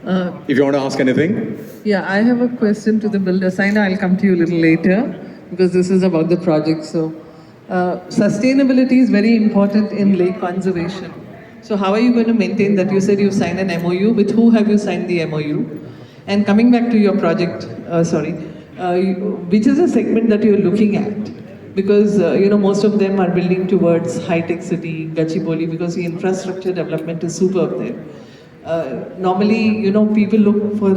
If you want to ask anything. Yeah, I have a question to the builder. Saina, I'll come to you a little later because this is about the project. So, sustainability is very important in lake conservation. So, how are you going to maintain that? You said you signed an MOU. With who have you signed the MOU? And coming back to your project, which is a segment that you're looking at? Because most of them are building towards high-tech city, Gachibowli, because the infrastructure development is superb there. Normally, people look for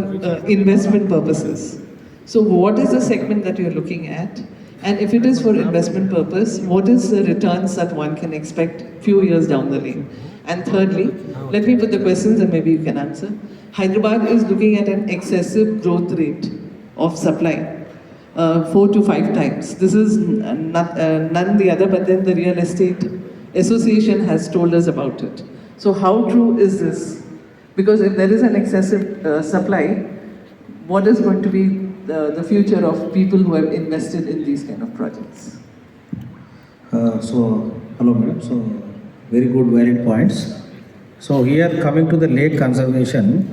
investment purposes. So what is the segment that you're looking at? And if it is for investment purpose, what is the returns that one can expect few years down the lane? And thirdly, let me put the questions and maybe you can answer. Hyderabad is looking at an excessive growth rate of supply, 4 to 5 times. This is none the other, but then the real estate association has told us about it. So how true is this? Because if there is an excessive supply, what is going to be the future of people who have invested in these kind of projects? Hello madam. So, very good, valid points. So here coming to the lake conservation,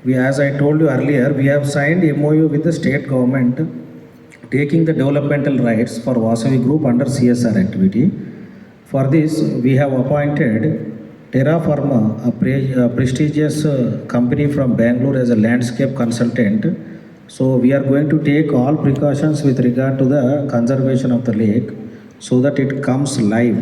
as I told you earlier, we have signed MOU with the state government taking the developmental rights for VASAVI Group under CSR activity. For this, we have appointed Terra Firma, a prestigious company from Bangalore, as a landscape consultant. So we are going to take all precautions with regard to the conservation of the lake so that it comes live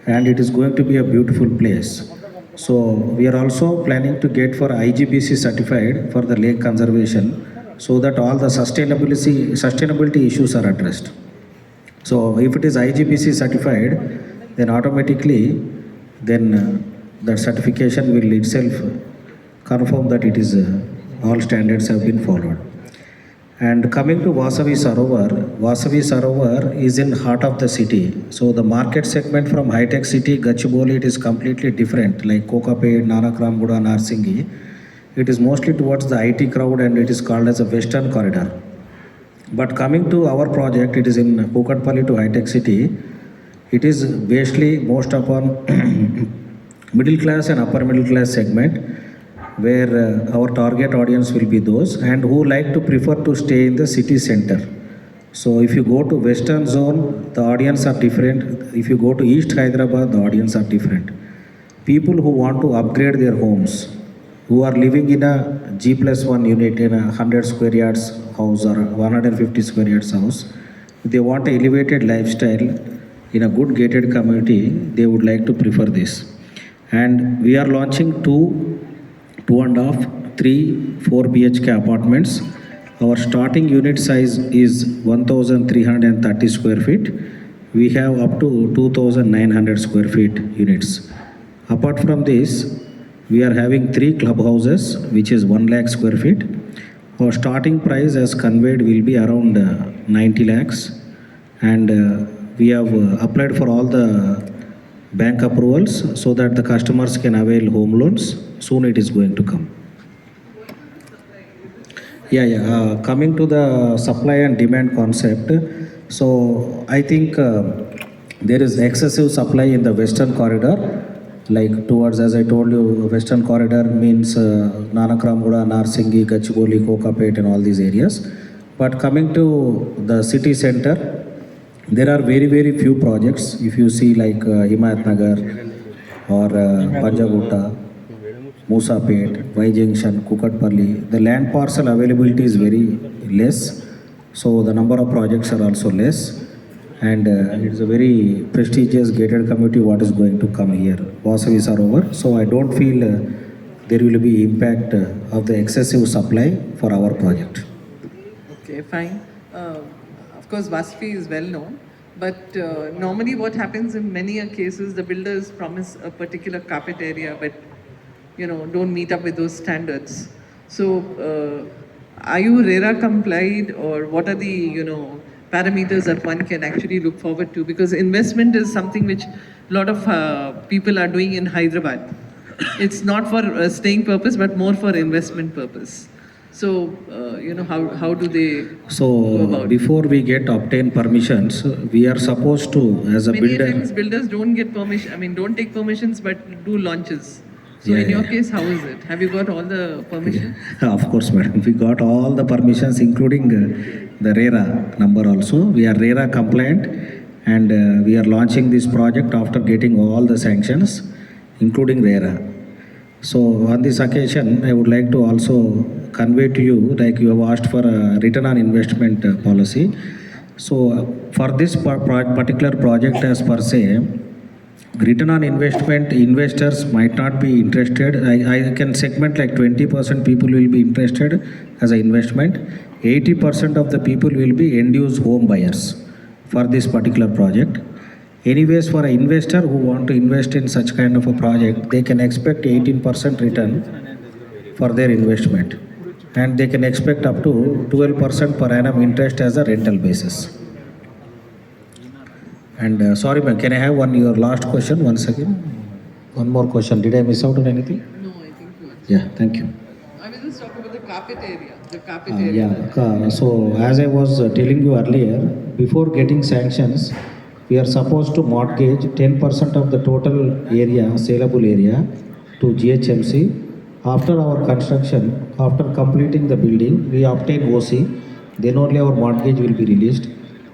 and it is going to be a beautiful place. So we are also planning to get for IGBC certified for the lake conservation so that all the sustainability issues are addressed. So if it is IGBC certified, then automatically that certification will itself confirm that it is all standards have been followed. And coming to VASAVI Sarovar is in heart of the city. So the market segment from high-tech city, Gachibowli, it is completely different, like Kokapet, Nanakramguda, Narsingi. It is mostly towards the IT crowd and it is called as a western corridor. But coming to our project, it is in Kukatpally to high-tech city. It is basically most upon middle class and upper middle class segment, where our target audience will be those and who like to prefer to stay in the city center. So if you go to western zone, the audience are different. If you go to East Hyderabad, the audience are different. People who want to upgrade their homes, who are living in a G+1 unit in a 100 square yards house or 150 square yards house, if they want an elevated lifestyle in a good gated community, they would like to prefer this. And we are launching 2.5, 3, 4 BHK apartments. Our starting unit size is 1,330 square feet. We have up to 2,900 square feet units. Apart from this, we are having 3 clubhouses, which is 1 lakh square feet. Our starting price as conveyed will be around 90 lakhs. And we have applied for all the bank approvals so that the customers can avail home loans. Soon it is going to come. Coming to the supply and demand concept. So I think there is excessive supply in the western corridor, like towards, as I told you, western corridor means Nanakramguda, Narsingi, Gachibowli, Kokapet and all these areas. But coming to the city center, there are very, very few projects. If you see like Himayat Nagar or Panjagutta, Musapet, Y Junction, Kukatpally, the land parcel availability is very less. So the number of projects are also less. And it is a very prestigious gated community what is going to come here, VASAVI Sarovar. So I don't feel there will be impact of the excessive supply for our project. Okay, fine. Of course, VASAVI is well known, but normally what happens in many cases, the builders promise a particular carpet area, but don't meet up with those standards. So, are you RERA complied, or what are the parameters that one can actually look forward to? Because investment is something which a lot of people are doing in Hyderabad. It's not for staying purpose, but more for investment purpose. So, how do they go about before we obtain permissions, we are supposed to, as a Many builder... times builders don't get permission, don't take permissions, but do launches. So in your Yeah. case, how is it? Have you got all the permission? Of course, madam. We got all the permissions, including the RERA number also. We are RERA compliant, and we are launching this project after getting all the sanctions, including RERA. So on this occasion, I would like to also convey to you, like you have asked for a return on investment policy. So for this particular project as per se, return on investment, investors might not be interested. I can segment like 20% people will be interested as an investment. 80% of the people will be end-use home buyers for this particular project. Anyways, for an investor who want to invest in such kind of a project, they can expect 18% return for their investment, and they can expect up to 12% per annum interest as a rental basis. And sorry, ma'am, can I have your last question once again? One more question. Did I miss out on anything? No, I think you answered. Yeah, thank you. I was just talking about the carpet area. The carpet area. So as I was telling you earlier, before getting sanctions, we are supposed to mortgage 10% of the total area, saleable area, to GHMC. After our construction, after completing the building, we obtain OC. Then only our mortgage will be released.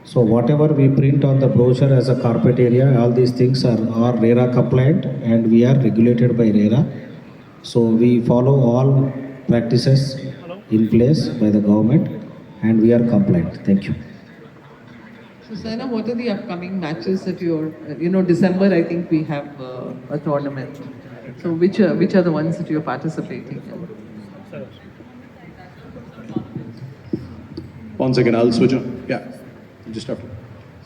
So whatever we print on the brochure as a carpet area, all these things are RERA compliant, and we are regulated by RERA. So we follow all practices in place by the government, and we are compliant. Thank you. So Saina, what are the upcoming matches that you're, December I think we have a tournament. So which are the ones that you're participating in? One second, I'll switch on. Yeah, just have to.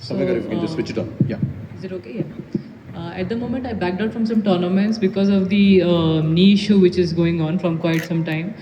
Samagara, if you can just switch it on. Yeah. Is it okay? Yeah. At the moment, I backed out from some tournaments because of the knee issue which is going on from quite some time.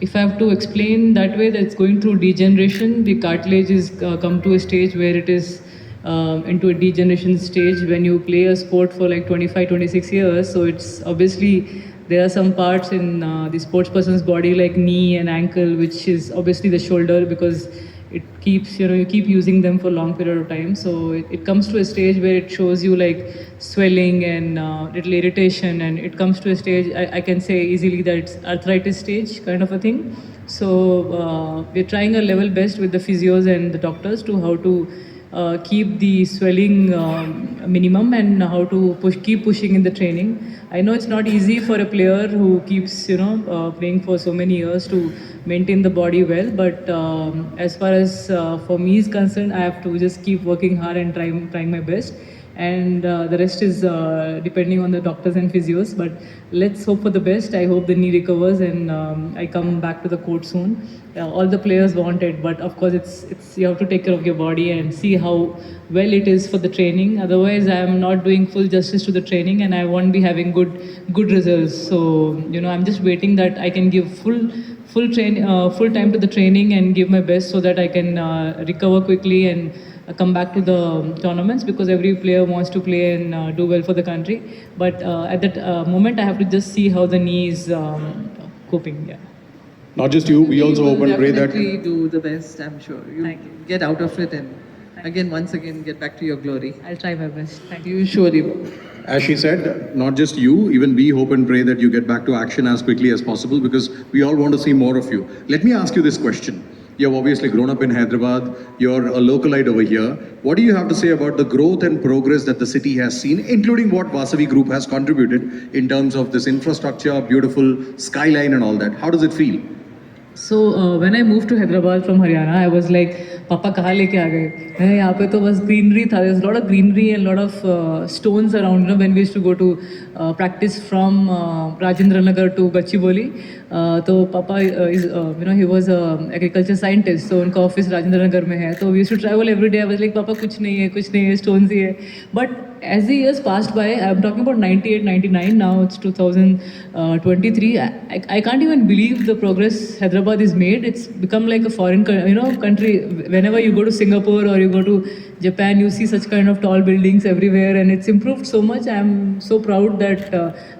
If I have to explain that way, that's going through degeneration. The cartilage is come to a stage where it is into a degeneration stage when you play a sport for like 25, 26 years. So it's obviously, there are some parts in the sports person's body like knee and ankle, which is obviously the shoulder, because it keeps, you keep using them for a long period of time. So it comes to a stage where it shows you like swelling and little irritation, and it comes to a stage, I can say easily that it's arthritis stage kind of a thing. So we're trying our level best with the physios and the doctors to how to keep the swelling minimum and how to keep pushing in the training. I know it's not easy for a player who keeps, playing for so many years to maintain the body well, but as far as for me is concerned, I have to just keep working hard and trying my best, and the rest is depending on the doctors and physios. But let's hope for the best. I hope the knee recovers and I come back to the court soon. All the players want it, but of course it's you have to take care of your body and see how well it is for the training. Otherwise, I am not doing full justice to the training, and I won't be having good results. So I'm just waiting that I can give full time to the training and give my best so that I can recover quickly and come back to the tournaments, because every player wants to play and do well for the country. But at that moment, I have to just see how the knee is coping. Yeah. Not just you, we also hope and pray that. Definitely do the best, I'm sure. You get out of it and once again, get back to your glory. I'll try my best. Thank you. You surely will. As she said, not just you, even we hope and pray that you get back to action as quickly as possible, because we all want to see more of you. Let me ask you this question. You've obviously grown up in Hyderabad, you're a localite over here. What do you have to say about the growth and progress that the city has seen, including what VASAVI Group has contributed in terms of this infrastructure, beautiful skyline and all that? How does it feel? So when I moved to Hyderabad from Haryana, I was like, Papa, kahan leke aa gaye? यहाँ पे तो बस greenery था. There's a lot of greenery and a lot of stones around. When we used to go to practice from Rajendra Nagar to Gachibowli, तो Papa is he was a agriculture scientist, so उनका office Rajendra Nagar में है. So we used to travel every day. I was like, Papa, कुछ नहीं है, stones ही है. But as the years passed by, I'm talking about 98, 99. Now it's 2023. I can't even believe the progress Hyderabad is made. It's become like a foreign, country. Whenever you go to Singapore or you go to Japan, you see such kind of tall buildings everywhere, and it's improved so much. I'm so proud that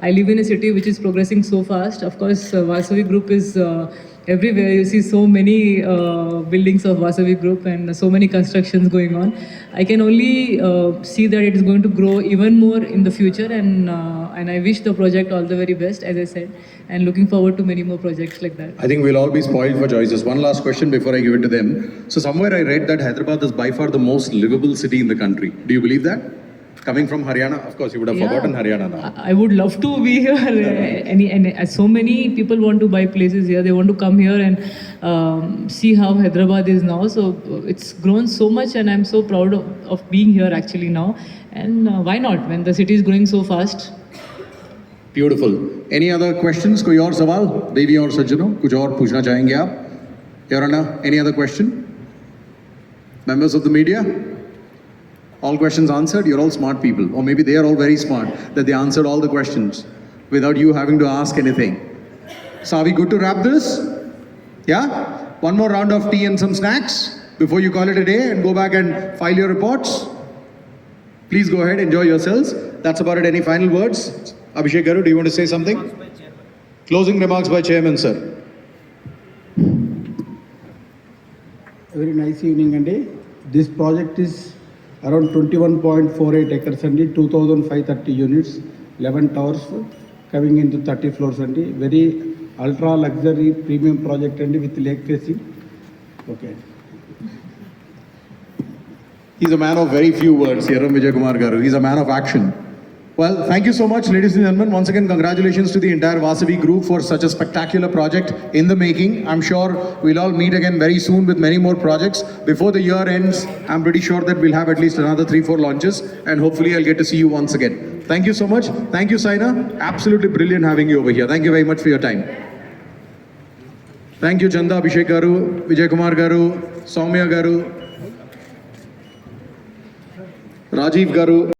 I live in a city which is progressing so fast. Of course, VASAVI Group is everywhere. You see so many buildings of VASAVI Group and so many constructions going on. I can only see that it is going to grow even more in the future, and and I wish the project all the very best, as I said, and looking forward to many more projects like that. I think we'll all be spoiled for choices. One last question before I give it to them. So somewhere I read that Hyderabad is by far the most livable city in the country. Do you believe that? Coming from Haryana, of course, you would have forgotten Haryana now. I would love to be here. And so many people want to buy places here. They want to come here and see how Hyderabad is now. So it's grown so much, and I'm so proud of being here actually now. And why not when the city is growing so fast? Beautiful. Any other questions? कोई और सवाल? देवी और सज्जनों, कुछ और पूछना चाहेंगे आप? Your Honor, any other question? Members of the media? All questions answered? You're all smart people. Or maybe they are all very smart that they answered all the questions without you having to ask anything. So are we good to wrap this? Yeah? One more round of tea and some snacks before you call it a day and go back and file your reports? Please go ahead, enjoy yourselves. That's about it. Any final words? Abhishek Garu, do you want to say something? Closing remarks by Chairman, sir. A very nice evening, Andy. This project is around 21.48 acres, Andy, 2,530 units, 11 towers coming into 30 floors, Andy. Very ultra luxury premium project, Andy, with lake facing. Okay. He's a man of very few words, Yaram Vijay Kumar Garu. He's a man of action. Well, thank you so much, ladies and gentlemen. Once again, congratulations to the entire VASAVI group for such a spectacular project in the making. I'm sure we'll all meet again very soon with many more projects. Before the year ends, I'm pretty sure that we'll have at least another 3-4 launches, and hopefully I'll get to see you once again. Thank you so much. Thank you, Saina. Absolutely brilliant having you over here. Thank you very much for your time. Thank you, Chanda, Abhishek Garu, Vijay Kumar Garu, Soumya Garu, Rajiv Garu.